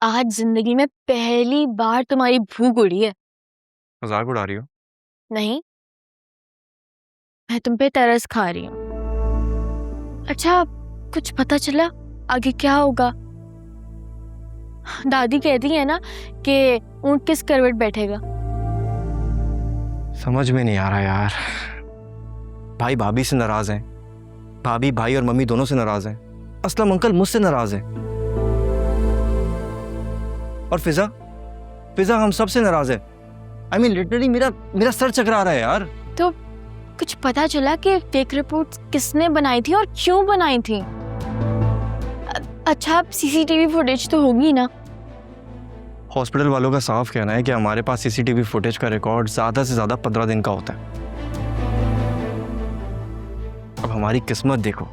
आज जिंदगी में पहली बार तुम्हारी भूख उड़ी है। मजाक उड़ा रही हो? नहीं, मैं तुम पे तरस खा रही हूँ। अच्छा, कुछ पता चला आगे क्या होगा? दादी कहती है ना कि ऊंट किस करवट बैठेगा। समझ में नहीं आ रहा यार। भाई भाभी से नाराज हैं, भाभी भाई और मम्मी दोनों से नाराज हैं, असलम अंकल मुझसे नाराज हैं, और फिजा फिजा हम सब से नाराज है। आई मीन लिटरली मेरा सर चकरा रहा है यार। तो कुछ पता चला कि फेक रिपोर्ट्स किसने बनाई थी और क्यों बनाई थी? अच्छा, सीसीटीवी फुटेज तो होगी ना? हॉस्पिटल वालों का साफ कहना है कि हमारे पास सीसीटीवी फुटेज का रिकॉर्ड ज्यादा से ज्यादा 15 दिन का होता है। अब हमारी किस्मत देखो,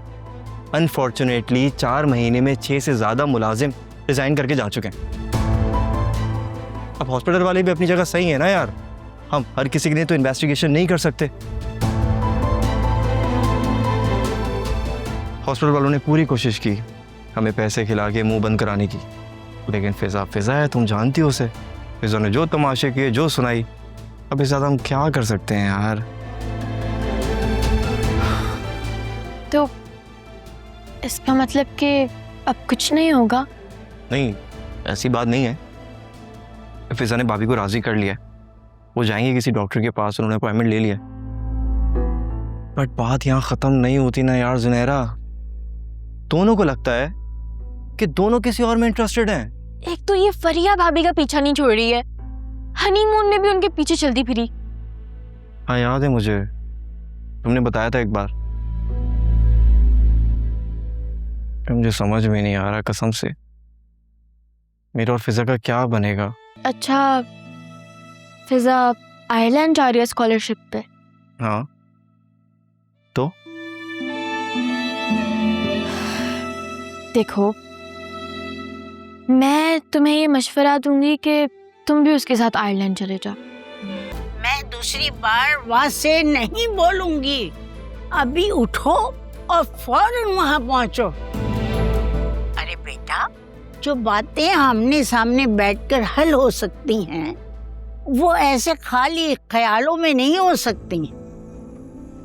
अनफॉर्चुनेटली 4 महीने में 6 से ज्यादा मुलाजिम रिजाइन करके जा चुके हैं। अब हॉस्पिटल वाले भी अपनी जगह सही है ना यार, हम हर किसी के लिए तो इन्वेस्टिगेशन नहीं कर सकते। हॉस्पिटल वालों ने पूरी कोशिश की हमें पैसे खिला के मुंह बंद कराने की, लेकिन फिजा है, तुम जानती हो उसे। फिजा ने जो तमाशे किए, जो सुनाई, अब इससे ज्यादा हम क्या कर सकते हैं यार। तो इसका मतलब कि अब कुछ नहीं होगा? नहीं, ऐसी बात नहीं है। फिजा ने भाभी को राजी कर लिया, वो जाएंगे किसी डॉक्टर के पास, उन्होंने अपॉइंटमेंट ले लिया। बट बात यहाँ खत्म नहीं होती ना यार जुनैरा। दोनों को लगता है कि दोनों किसी और में इंटरेस्टेड हैं। एक तो ये फरिया भाभी का पीछा नहीं छोड़ रही है, हनीमून में भी उनके पीछे चलती फिरी। हाँ याद है मुझे, तुमने बताया था एक बार। मुझे समझ में नहीं आ रहा कसम से, मेरा और फिजा का क्या बनेगा। अच्छा, फिजा आयरलैंड जा रही है स्कॉलरशिप पे। हाँ तो देखो, मैं तुम्हें ये मशवरा दूंगी कि तुम भी उसके साथ आयरलैंड चले जाओ। मैं दूसरी बार वहाँ से नहीं बोलूंगी। अभी उठो और फौरन वहाँ पहुँचो। अरे बेटा, जो बातें आमने सामने बैठकर हल हो सकती हैं, वो ऐसे खाली ख्यालों में नहीं हो सकती।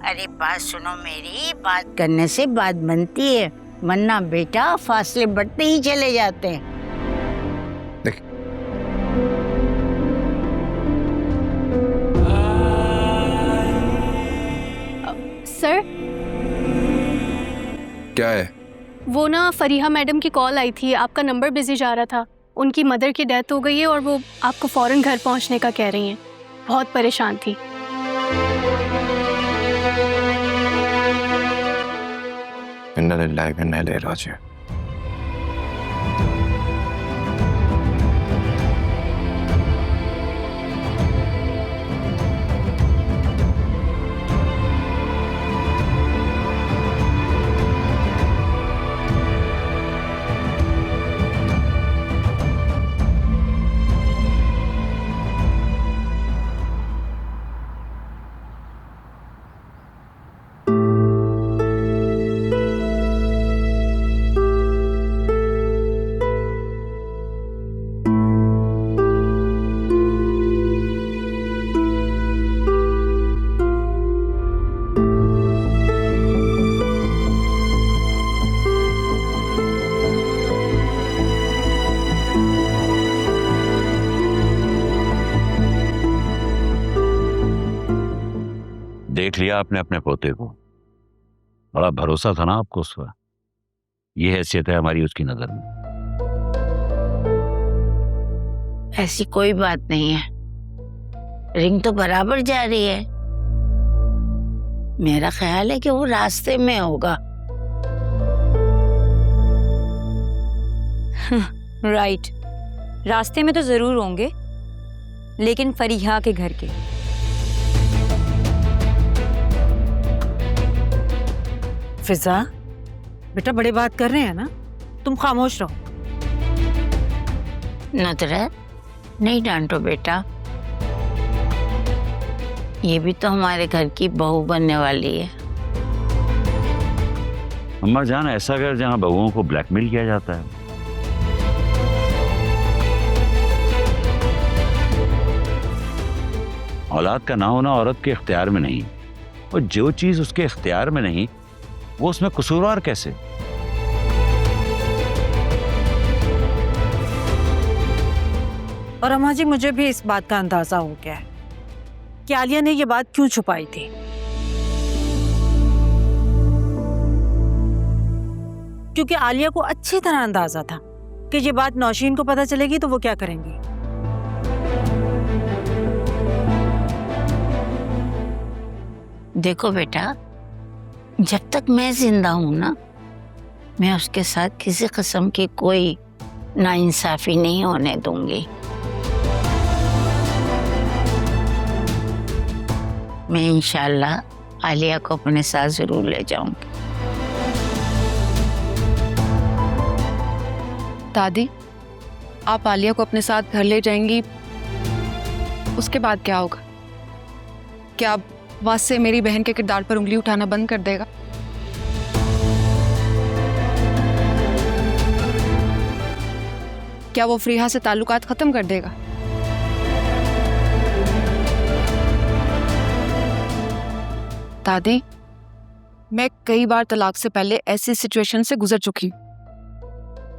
अरे बात सुनो मेरी, बात करने से बात बनती है, वरना बेटा फासले बढ़ते ही चले जाते हैं। सर, क्या है? वो ना फरीहा मैडम की कॉल आई थी, आपका नंबर बिजी जा रहा था। उनकी मदर की डेथ हो गई है और वो आपको फौरन घर पहुंचने का कह रही हैं। बहुत परेशान थी। इन्ना लिल्लाहि व इन्ना इलैहि राजिऊन। देख लिया आपने अपने पोते को, बड़ा भरोसा था ना आपको उस पर। ये हैसियत है हमारी उसकी नजर में। ऐसी कोई बात नहीं है, रिंग तो बराबर जा रही है। मेरा ख्याल है कि वो रास्ते में होगा। राइट, रास्ते में तो जरूर होंगे, लेकिन फरीहा के घर के। फिजा बेटा, बड़ी बात कर रहे हैं ना, तुम खामोश रहो। नुसरत, नहीं डांटो बेटा, ये भी तो हमारे घर की बहू बनने वाली है। अम्मा जान, ऐसा घर जहां बहुओं को ब्लैकमेल किया जाता है। औलाद का ना होना औरत के इख्तियार में नहीं, और जो चीज उसके इख्तियार में नहीं वो उसमें कसूरवार कैसे? और अम्मा जी मुझे भी इस बात का अंदाजा हो गया है कि आलिया ने ये बात क्यों छुपाई थी। क्योंकि आलिया को अच्छी तरह अंदाजा था कि ये बात नौशीन को पता चलेगी तो वो क्या करेंगी। देखो बेटा, जब तक मैं जिंदा हूं ना, मैं उसके साथ किसी किस्म की कोई नाइंसाफी नहीं होने दूंगी। मैं इंशाल्लाह आलिया को अपने साथ जरूर ले जाऊंगी। दादी, आप आलिया को अपने साथ घर ले जाएंगी, उसके बाद क्या होगा? क्या वासे मेरी बहन के किरदार पर उंगली उठाना बंद कर देगा? क्या वो फरीहा से ताल्लुकात खत्म कर देगा? दादी, मैं कई बार तलाक से पहले ऐसी सिचुएशन से गुजर चुकी हूँ।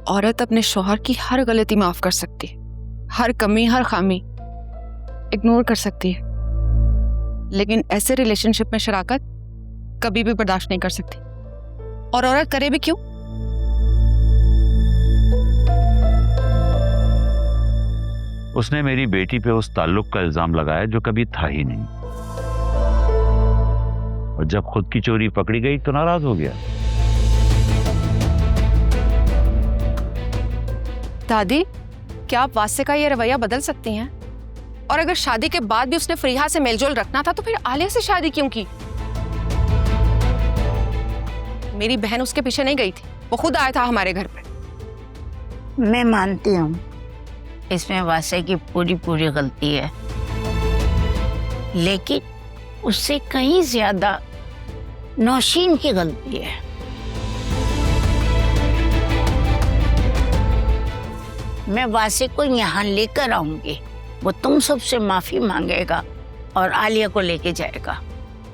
औरत अपने शौहर की हर गलती माफ कर सकती है, हर कमी हर खामी इग्नोर कर सकती है, लेकिन ऐसे रिलेशनशिप में शराकत कभी भी बर्दाश्त नहीं कर सकती। और औरत करे भी क्यों? उसने मेरी बेटी पे उस ताल्लुक का इल्जाम लगाया जो कभी था ही नहीं, और जब खुद की चोरी पकड़ी गई तो नाराज हो गया। दादी, क्या आप वासे का ये रवैया बदल सकती हैं? और अगर शादी के बाद भी उसने फरीहा से मेलजोल रखना था तो फिर आलिया से शादी क्यों की? मेरी बहन उसके पीछे नहीं गई थी, वो खुद आया था हमारे घर पे। मैं मानती हूँ इसमें वासे की पूरी गलती है, लेकिन उससे कहीं ज्यादा नौशीन की गलती है। मैं वासे को यहाँ लेकर आऊंगी, वो तुम सबसे माफी मांगेगा और आलिया को लेके जाएगा।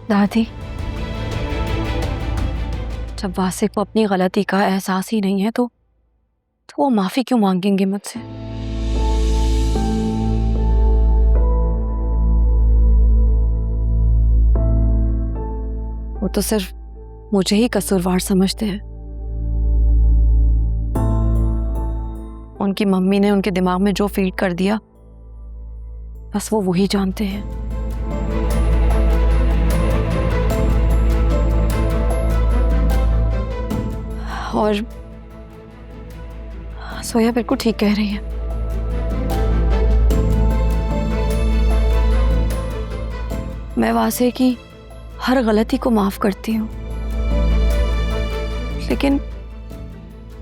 दादी, जब वासे को अपनी गलती का एहसास ही नहीं है तो वो माफी क्यों मांगेंगे मुझसे? वो तो सिर्फ मुझे ही कसूरवार समझते हैं। उनकी मम्मी ने उनके दिमाग में जो फीड कर दिया बस वो वही जानते हैं। और सोया बिल्कुल ठीक कह रही है। मैं वासे की हर गलती को माफ करती हूँ, लेकिन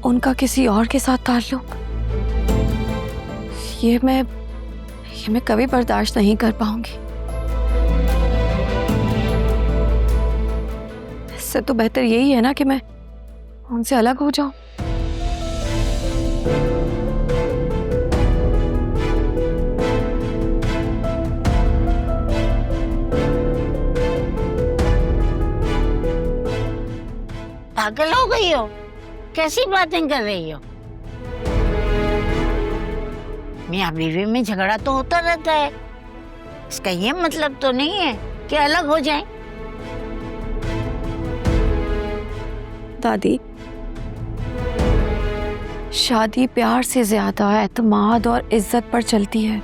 उनका किसी और के साथ ताल्लुक, ये मैं कभी बर्दाश्त नहीं कर पाऊंगी। इससे तो बेहतर यही है ना कि मैं उनसे अलग हो जाऊं। पागल हो गई हो? कैसी बातें कर रही हो? मियां बीवी में झगड़ा तो होता रहता है, इसका ये मतलब तो नहीं है कि अलग हो जाएं। दादी, शादी प्यार से ज्यादा एतमाद और इज्जत पर चलती है।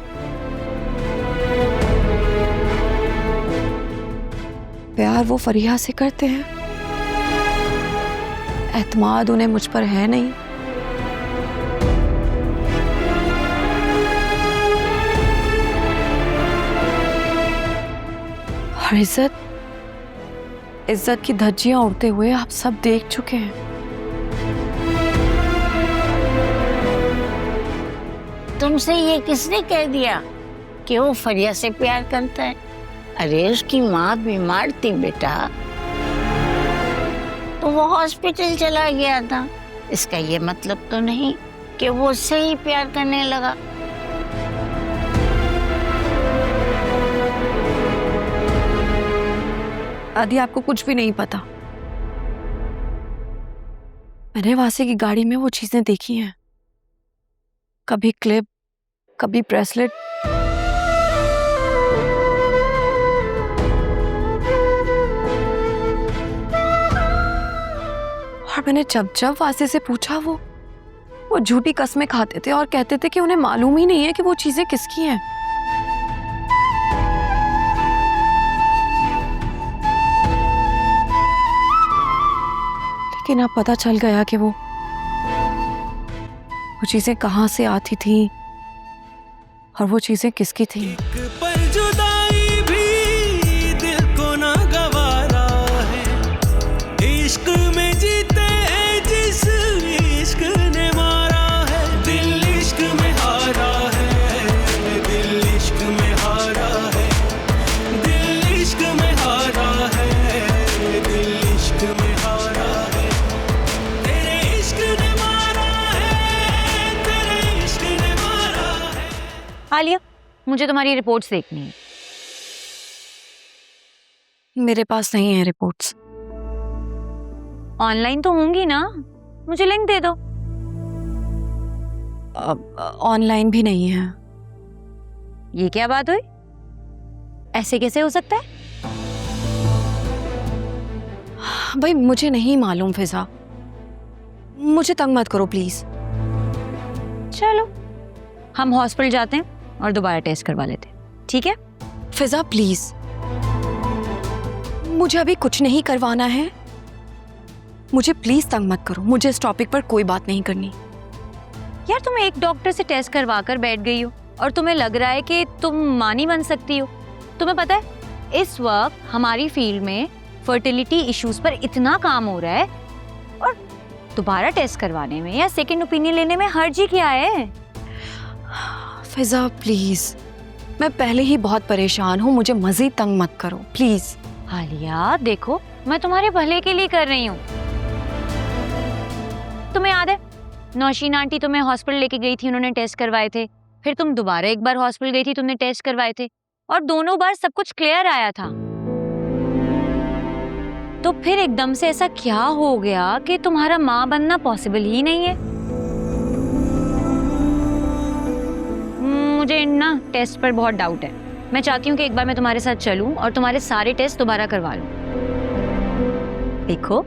प्यार वो फरीहा से करते हैं, एतमाद उन्हें मुझ पर है नहीं। और इज्जत की धज्जियां उड़ते हुए आप सब देख चुके हैं। तुमसे ये किसने कह दिया कि वो फरिया से प्यार करता है? अरे उसकी माँ बीमार थी बेटा, तो वो हॉस्पिटल चला गया था। इसका ये मतलब तो नहीं कि वो उससे ही प्यार करने लगा। दादी आपको कुछ भी नहीं पता। मैंने वासे की गाड़ी में वो चीजें देखी हैं, कभी क्लिप, कभी ब्रेसलेट। और मैंने जब जब वासे से पूछा, वो झूठी कस्में खाते थे और कहते थे कि उन्हें मालूम ही नहीं है कि वो चीजें किसकी हैं। लेकिन अब पता चल गया कि वो चीजें कहाँ से आती थी और वो चीजें किसकी थी। पर जुदाई भी दिल को ना गवारा है, इश्क में जीते हैं जिस इश्क ने मारा है, दिल इश्क में हारा है, दिल इश्क में हारा है, दिल इश्क में हारा है, दिल इश्क में हारा है, तेरे इश्क ने मारा है, तेरे इश्क ने मारा है। आलिया, मुझे तुम्हारी रिपोर्ट्स देखनी है। मेरे पास नहीं है रिपोर्ट्स। ऑनलाइन तो होंगी ना, मुझे लिंक दे दो। ऑनलाइन भी नहीं है। ये क्या बात हुई? ऐसे कैसे हो सकता है? भाई मुझे नहीं मालूम फिजा, मुझे तंग मत करो प्लीज। चलो, हम हॉस्पिटल जाते हैं और दोबारा टेस्ट करवा लेते हैं, ठीक है? फिजा प्लीज, मुझे अभी कुछ नहीं करवाना है। मुझे प्लीज तंग मत करो, मुझे इस टॉपिक पर कोई बात नहीं करनी। यार, तुम एक डॉक्टर से टेस्ट करवा कर बैठ गई हो और तुम्हें लग रहा है कि तुम मां नहीं बन सकती हो। तुम्हें पता है, इस वक्त हमारी फील्ड में फर्टिलिटी इश्यूज पर इतना काम हो रहा है और दोबारा टेस्ट करवाने में या सेकंड ओपिनियन लेने में हर्ज ही क्या है? फिजा प्लीज, मैं पहले ही बहुत परेशान हूँ, मुझे मजीद तंग मत करो प्लीज। आलिया देखो, मैं तुम्हारे भले के लिए कर रही हूँ। तुम्हें याद है, नौशीन आंटी तुम्हें हॉस्पिटल लेके गई थी, उन्होंने टेस्ट करवाए थे। फिर तुम दोबारा एक बार हॉस्पिटल गई थी, तुमने टेस्ट करवाए थे और दोनों बार सब कुछ क्लियर आया था। तो फिर एकदम से ऐसा क्या हो गया कि तुम्हारा माँ बनना पॉसिबल ही नहीं है? मुझे ना टेस्ट पर बहुत डाउट है। मैं चाहती हूँ कि एक बार मैं तुम्हारे साथ चलूं और तुम्हारे सारे टेस्ट दोबारा करवा लूं। देखो,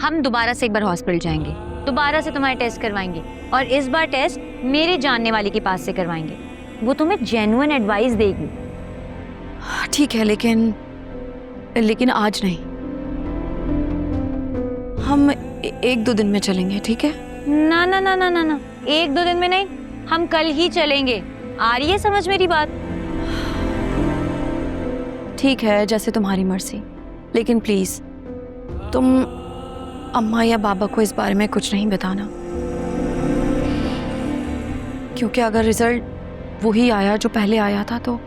हम दोबारा से एक बार हॉस्पिटल जाएंगे, दोबारा से तुम्हारे टेस्ट करवाएंगे और इस बार टेस्ट मेरे जानने वाले के पास से करवाएंगे। वो तुम्हें जेन्युइन एडवाइस देगी। ठीक है, लेकिन आज नहीं, हम 1-2 दिन में चलेंगे, ठीक है? ना ना ना ना ना ना, 1-2 दिन में नहीं, हम कल ही चलेंगे। आ रही है समझ मेरी बात? ठीक है, जैसे तुम्हारी मर्जी, लेकिन प्लीज तुम अम्मा या बाबा को इस बारे में कुछ नहीं बताना, क्योंकि अगर रिजल्ट वही आया जो पहले आया था तो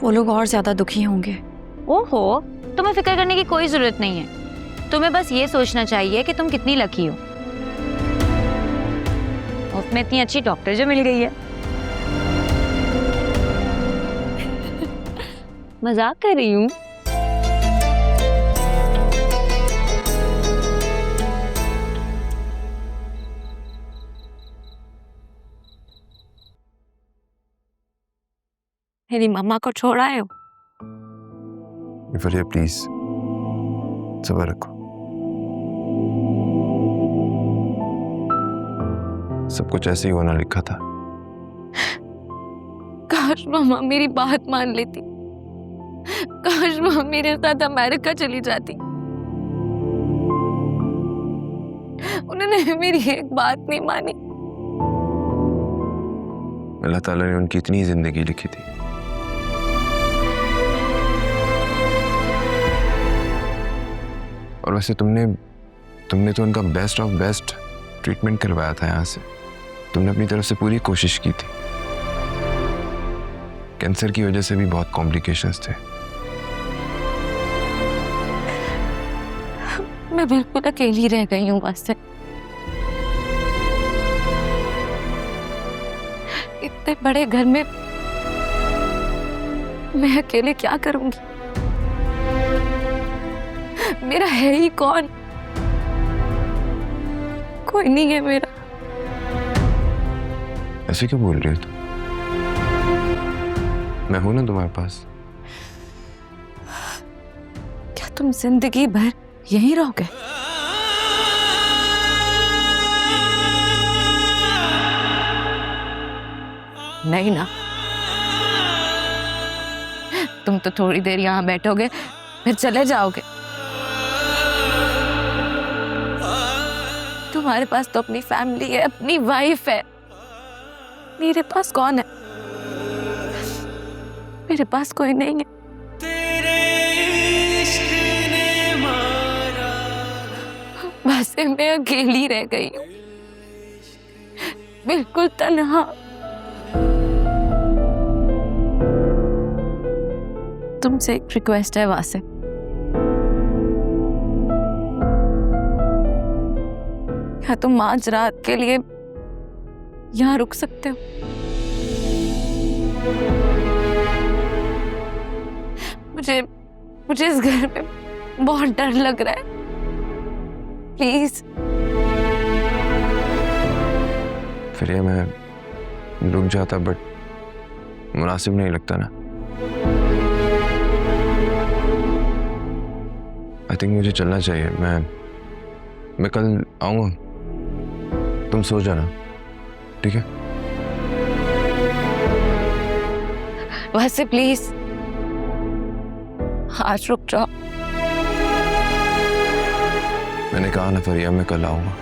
वो लोग और ज्यादा दुखी होंगे। ओहो, तुम्हें फिक्र करने की कोई जरूरत नहीं है। तुम्हें बस ये सोचना चाहिए कि तुम कितनी लकी हो, उसमें इतनी अच्छी डॉक्टर जो मिल गई है। मजाक कर रही हूँ। मेरी मम्मा को छोड़ा है। फरिया प्लीज सब्र रखो, सब कुछ ऐसे ही होना लिखा था। काश मम्मा मेरी बात मान लेती, काश मम्मा मेरे साथ अमेरिका चली जाती। उन्होंने मेरी एक बात नहीं मानी। अल्लाह ताला ने उनकी इतनी जिंदगी लिखी थी, और वैसे तुमने तो उनका बेस्ट ऑफ बेस्ट ट्रीटमेंट करवाया था यहाँ से। तुमने अपनी तरफ से पूरी कोशिश की थी। कैंसर की वजह से भी बहुत कॉम्प्लिकेशंस थे। मैं बिल्कुल अकेली रह गई हूँ बस। इतने बड़े घर में मैं अकेले क्या करूंगी? मेरा है ही कौन? कोई नहीं है मेरा। ऐसे क्यों बोल रही हो तुम? मैं हूं ना तुम्हारे पास। क्या तुम जिंदगी भर यहीं रहोगे? नहीं ना, तुम तो थोड़ी देर यहाँ बैठोगे फिर चले जाओगे। तुम्हारे पास तो अपनी फैमिली है, अपनी वाइफ है। मेरे पास कौन है? मेरे पास कोई नहीं है। बस मैं अकेली रह गई हूँ, बिल्कुल तन्हा। तुमसे एक रिक्वेस्ट है वासे, क्या तुम आज रात के लिए यहाँ रुक सकते हो? मुझे इस घर में बहुत डर लग रहा है। प्लीज। फिर ये मैं रुक जाता, बट मुनासिब नहीं लगता ना। आई थिंक मुझे चलना चाहिए। मैं कल आऊँगा, तुम सो जाना, ठीक है? वैसे प्लीज आज रुक जाओ। मैंने कहा ना फरिया, मैं कल आऊँगा।